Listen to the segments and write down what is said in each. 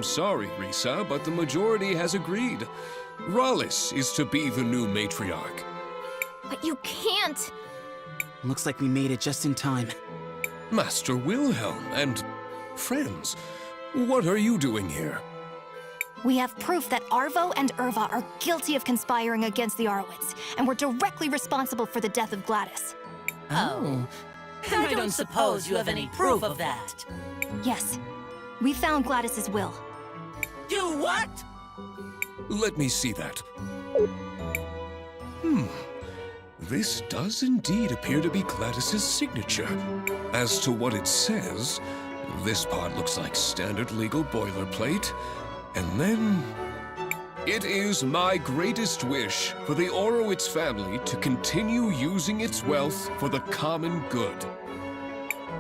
I'm sorry, Risa, but the majority has agreed. Rallis is to be the new matriarch. But you can't! Looks like we made it just in time. Master Wilhelm and friends, what are you doing here? We have proof that Arvo and Irva are guilty of conspiring against the Arwitz, and were directly responsible for the death of Gladys. Oh. I don't suppose you have any proof of that. Yes. We found Gladys's will. You what? Let me see that. This does indeed appear to be Gladys's signature. As to what it says, this part looks like standard legal boilerplate. And then... It is my greatest wish for the Orowitz family to continue using its wealth for the common good.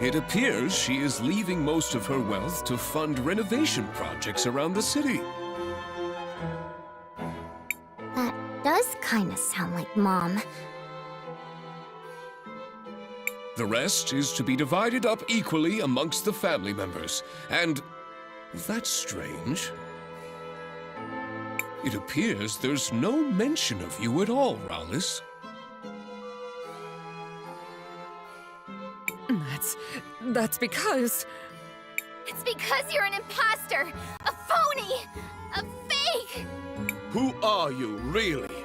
It appears she is leaving most of her wealth to fund renovation projects around the city. That does kinda sound like Mom. The rest is to be divided up equally amongst the family members. And that's strange. It appears there's no mention of you at all, Rallis. That's because... It's because you're an imposter! A phony! A fake! Who are you, really?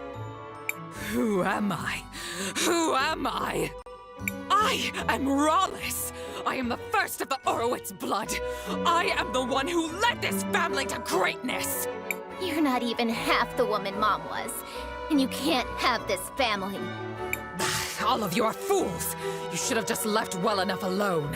Who am I? Who am I? I am Rallis! I am the first of the Orowitz blood! I am the one who led this family to greatness! You're not even half the woman Mom was, and you can't have this family. All of you are fools! You should have just left well enough alone.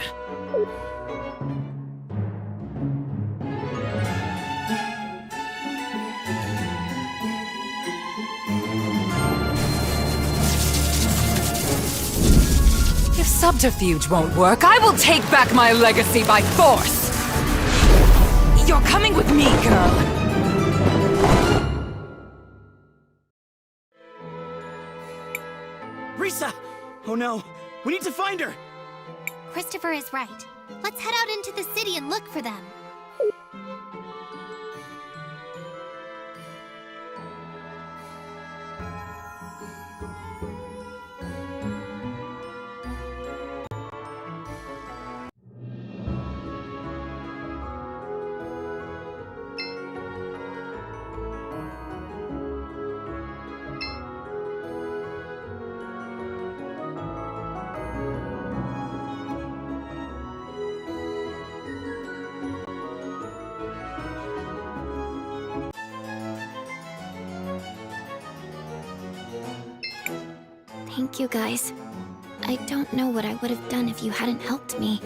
If subterfuge won't work, I will take back my legacy by force! You're coming with me, girl! Risa! Oh no, we need to find her! Christopher is right. Let's head out into the city and look for them. Thank you, guys. I don't know what I would have done if you hadn't helped me.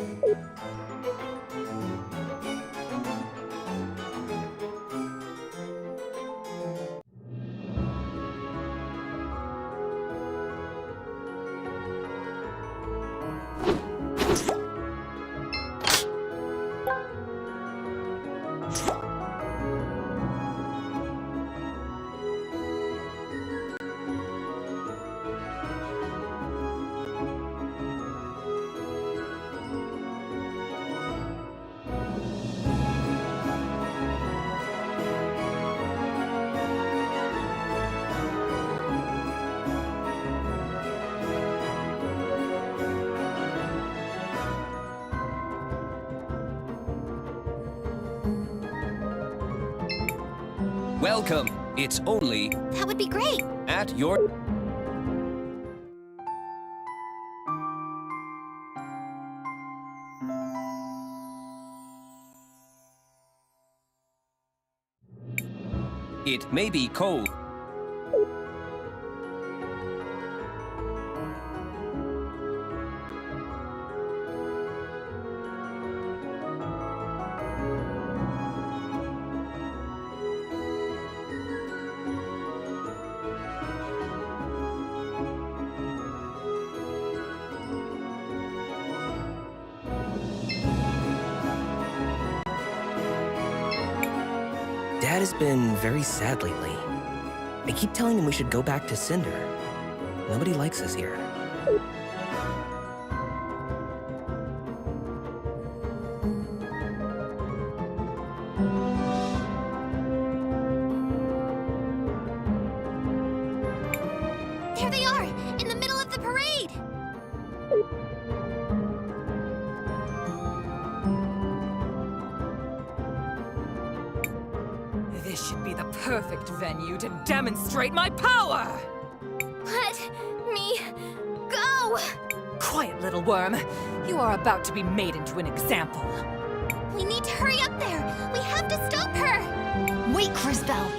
Welcome. It's only That would be great. at your... It may be cold. Dad has been very sad lately. I keep telling him we should go back to Cinder. Nobody likes us here. This should be the perfect venue to demonstrate my power! Let me go! Quiet, little worm. You are about to be made into an example. We need to hurry up there! We have to stop her! Wait, Crisbell!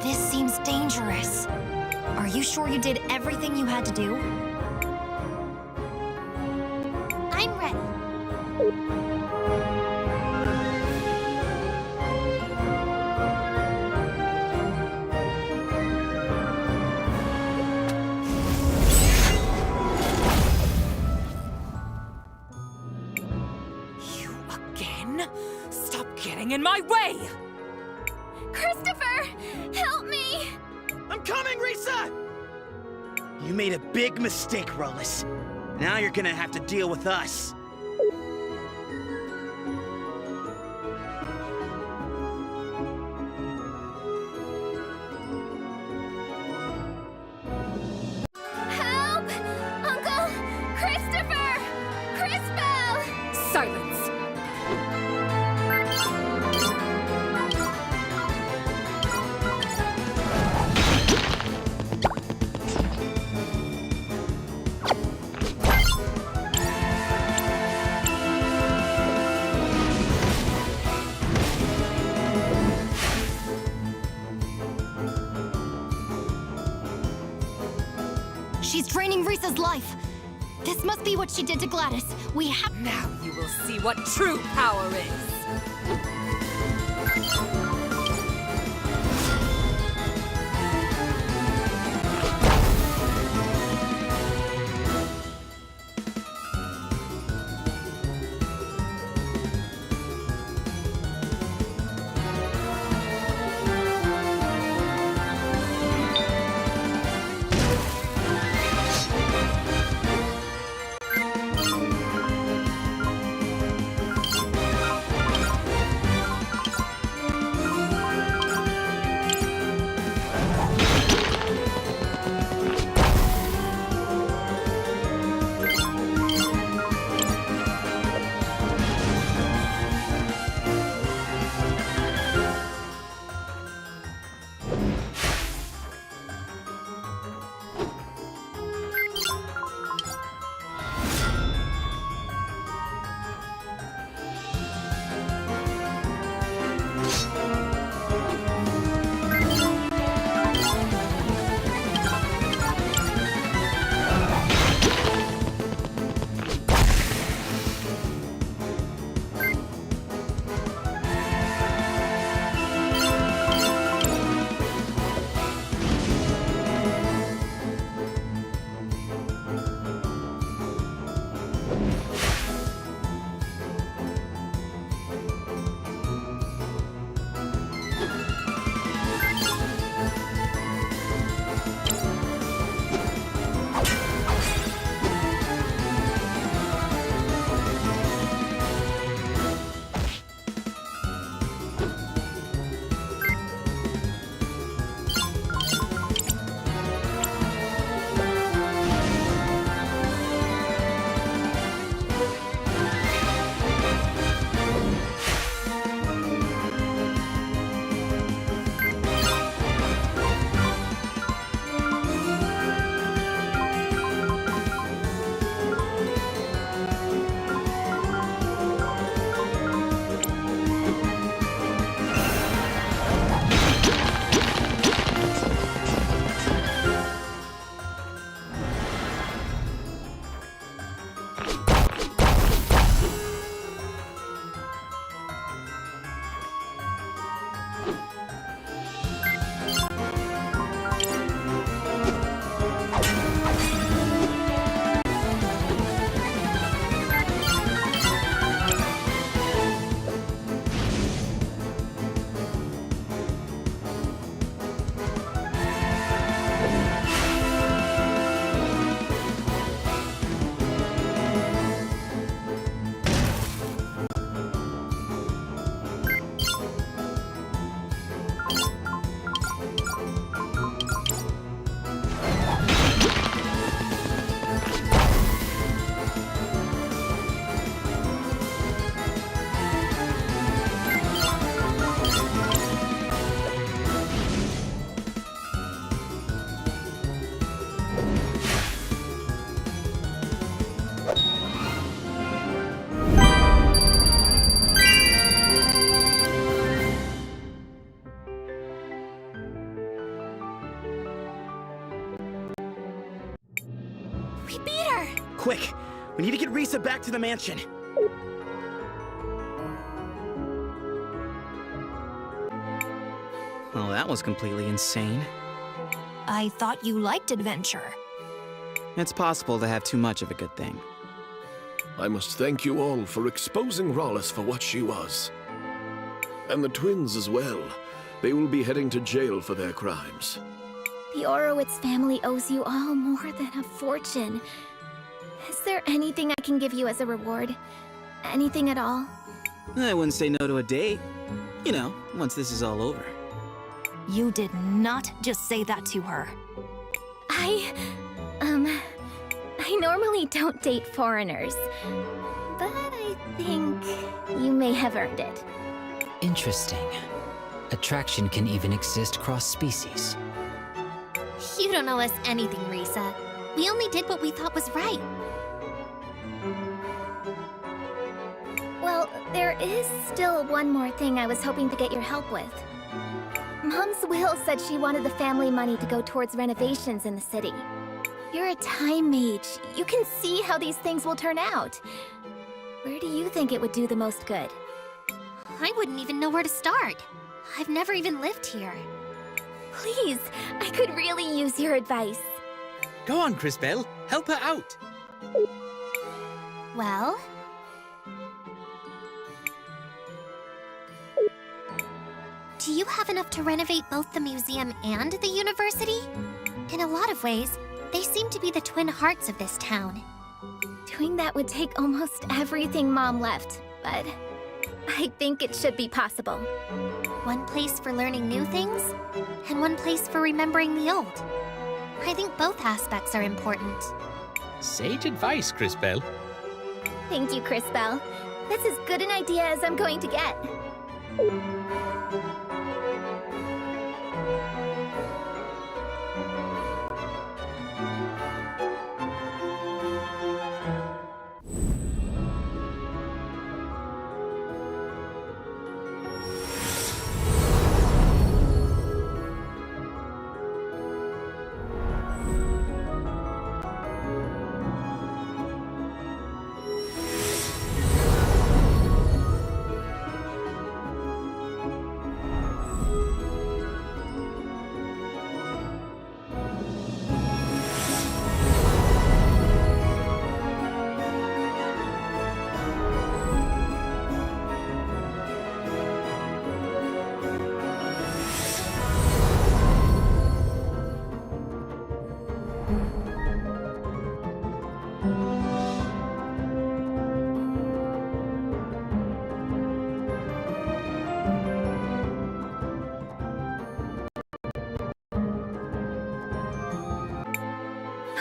This seems dangerous. Are you sure you did everything you had to do? I'm ready. You again? Stop getting in my way! Christopher! Help me! I'm coming, Risa! You made a big mistake, Rollis. Now you're gonna have to deal with us. Help! Uncle Christopher! Crispell! Silence! She's draining Risa's life. This must be what she did to Gladys. We have— Now you will see what true power is! We beat her! Quick, we need to get Risa back to the mansion. Well, that was completely insane. I thought you liked adventure. It's possible to have too much of a good thing. I must thank you all for exposing Rawless for what she was. And the twins as well. They will be heading to jail for their crimes. The Orowitz family owes you all more than a fortune. Is there anything I can give you as a reward? Anything at all? I wouldn't say no to a date. You know, once this is all over. You did not just say that to her. I normally don't date foreigners, but I think you may have earned it. Interesting. Attraction can even exist cross-species. You don't owe us anything, Risa. We only did what we thought was right. Well, there is still one more thing I was hoping to get your help with. Mom's will said she wanted the family money to go towards renovations in the city. You're a time mage. You can see how these things will turn out. Where do you think it would do the most good? I wouldn't even know where to start. I've never even lived here. Please, I could really use your advice. Go on, Crisbel. Help her out. Well? Do you have enough to renovate both the museum and the university? In a lot of ways, they seem to be the twin hearts of this town. Doing that would take almost everything Mom left, but I think it should be possible. One place for learning new things, and one place for remembering the old. I think both aspects are important. Sage advice, Crisbel. Thank you, Crisbel. That's as good an idea as I'm going to get.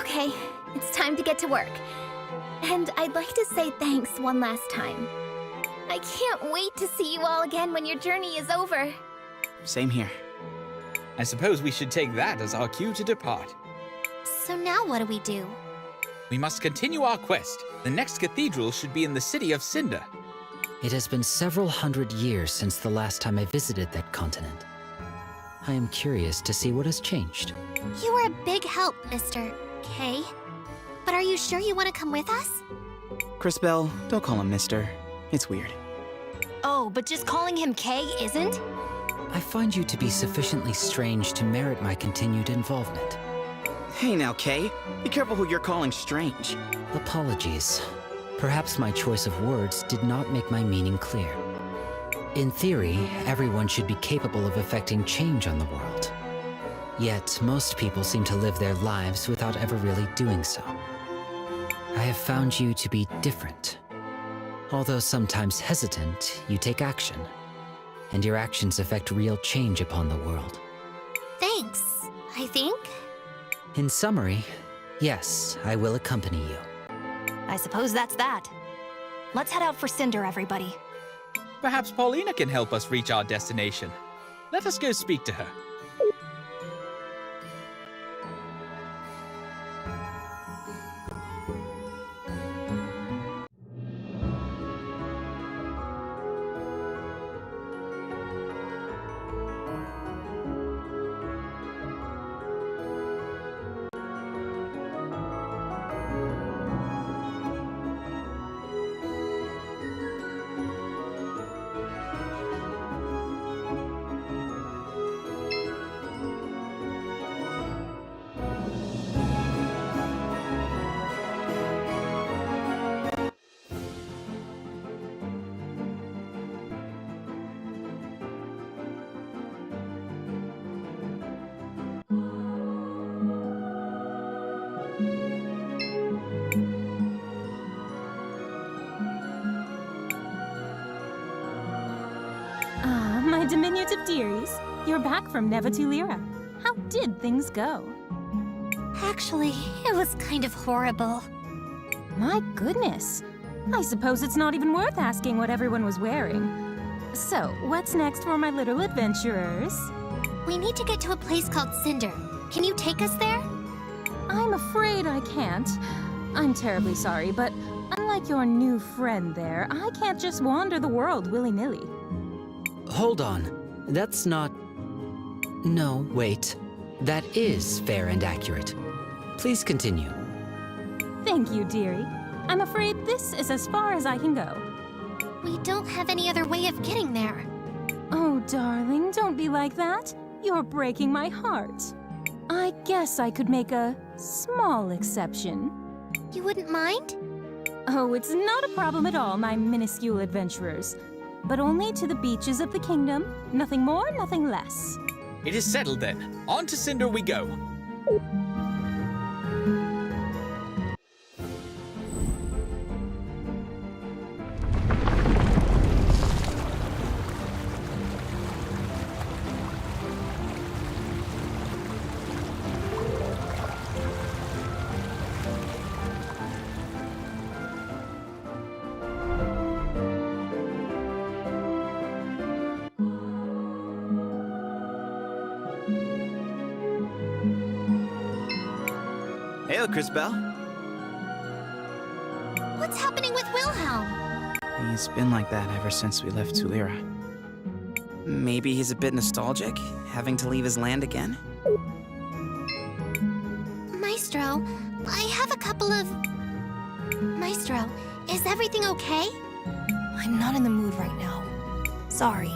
Okay, it's time to get to work. And I'd like to say thanks one last time. I can't wait to see you all again when your journey is over. Same here. I suppose we should take that as our cue to depart. So now what do we do? We must continue our quest. The next cathedral should be in the city of Cinder. It has been several hundred years since the last time I visited that continent. I am curious to see what has changed. You were a big help, Mr. K. But are you sure you want to come with us? Crisbel, don't call him Mister. It's weird. Oh, but just calling him K isn't? I find you to be sufficiently strange to merit my continued involvement. Hey now, Kay. Be careful who you're calling strange. Apologies. Perhaps my choice of words did not make my meaning clear. In theory, everyone should be capable of effecting change on the world. Yet, most people seem to live their lives without ever really doing so. I have found you to be different. Although sometimes hesitant, you take action. And your actions affect real change upon the world. Thanks, I think. In summary, yes, I will accompany you. I suppose that's that. Let's head out for Cinder, everybody. Perhaps Paulina can help us reach our destination. Let us go speak to her. diminutive dearies. You're back from Neva Tuleria. How did things go? Actually, it was kind of horrible. My goodness. I suppose it's not even worth asking what everyone was wearing. So, what's next for my little adventurers? We need to get to a place called Cinder. Can you take us there? I'm afraid I can't. I'm terribly sorry, but unlike your new friend there, I can't just wander the world willy-nilly. Hold on. That's not... No, wait. That is fair and accurate. Please continue. Thank you, dearie. I'm afraid this is as far as I can go. We don't have any other way of getting there. Oh, darling, don't be like that. You're breaking my heart. I guess I could make a small exception. You wouldn't mind? Oh, it's not a problem at all, my minuscule adventurers. But only to the beaches of the kingdom. Nothing more, nothing less. It is settled then. On to Cinder we go. Hail, Cristal. What's happening with Wilhelm? He's been like that ever since we left Tuleria. Maybe he's a bit nostalgic, having to leave his land again? Maestro, I have a couple of... Maestro, is everything okay? I'm not in the mood right now. Sorry.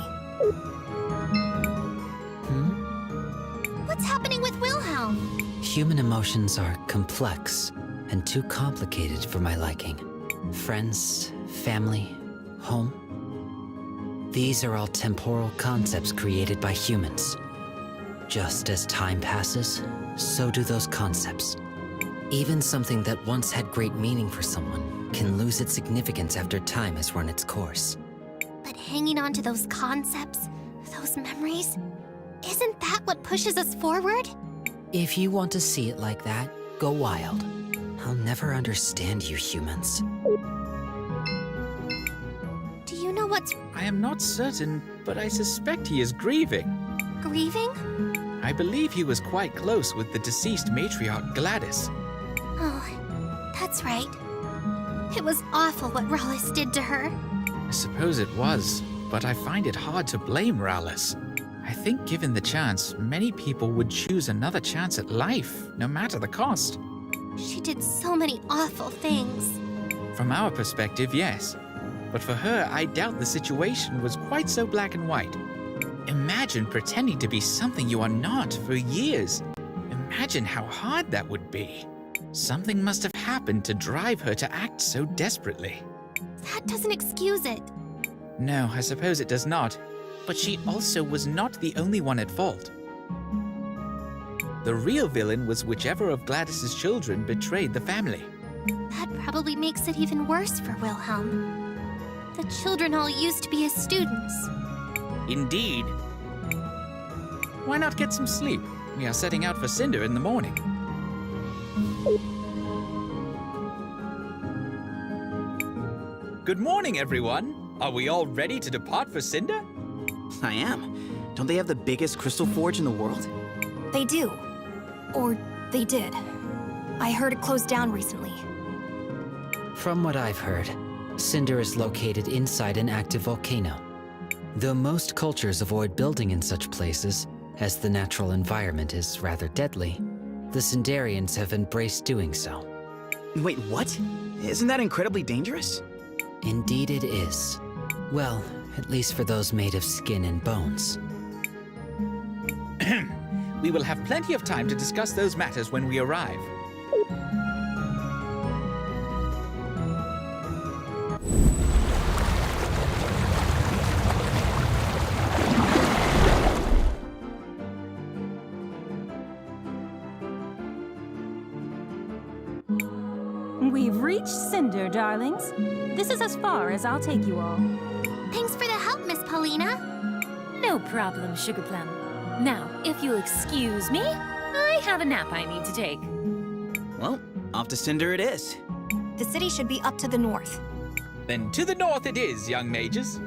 What's happening with Wilhelm? Human emotions are complex and too complicated for my liking. Friends, family, home. These are all temporal concepts created by humans. Just as time passes, so do those concepts. Even something that once had great meaning for someone can lose its significance after time has run its course. But hanging on to those concepts, those memories, isn't that what pushes us forward? If you want to see it like that, go wild. I'll never understand you humans. Do you know what's I am not certain, but I suspect he is grieving. grieving? I believe he was quite close with the deceased matriarch Gladys. Oh, that's right. It was awful what Rallis did to her. I suppose it was, but I find it hard to blame Rallis. I think given the chance, many people would choose another chance at life, no matter the cost. She did so many awful things. From our perspective, yes. But for her, I doubt the situation was quite so black and white. Imagine pretending to be something you are not for years. Imagine how hard that would be. Something must have happened to drive her to act so desperately. That doesn't excuse it. No, I suppose it does not. But she also was not the only one at fault. The real villain was whichever of Gladys's children betrayed the family. That probably makes it even worse for Wilhelm. The children all used to be his students. Indeed. Why not get some sleep? We are setting out for Cinder in the morning. Good morning, everyone. Are we all ready to depart for Cinder? I am. Don't they have the biggest crystal forge in the world? They do. Or they did. I heard it closed down recently. From what I've heard, Cinder is located inside an active volcano. Though most cultures avoid building in such places, as the natural environment is rather deadly, the Cinderians have embraced doing so. Wait, what? Isn't that incredibly dangerous? Indeed it is. Well, at least for those made of skin and bones. We will have plenty of time to discuss those matters when we arrive. We've reached Cinder, darlings. This is as far as I'll take you all. Thanks for the help, Miss Paulina. No No problem, Sugar Plum. Now, if you'll excuse me, I have a nap I need to take. Well, off to Cinder it is. The city should be up to the north. Then to the north it is, young mages.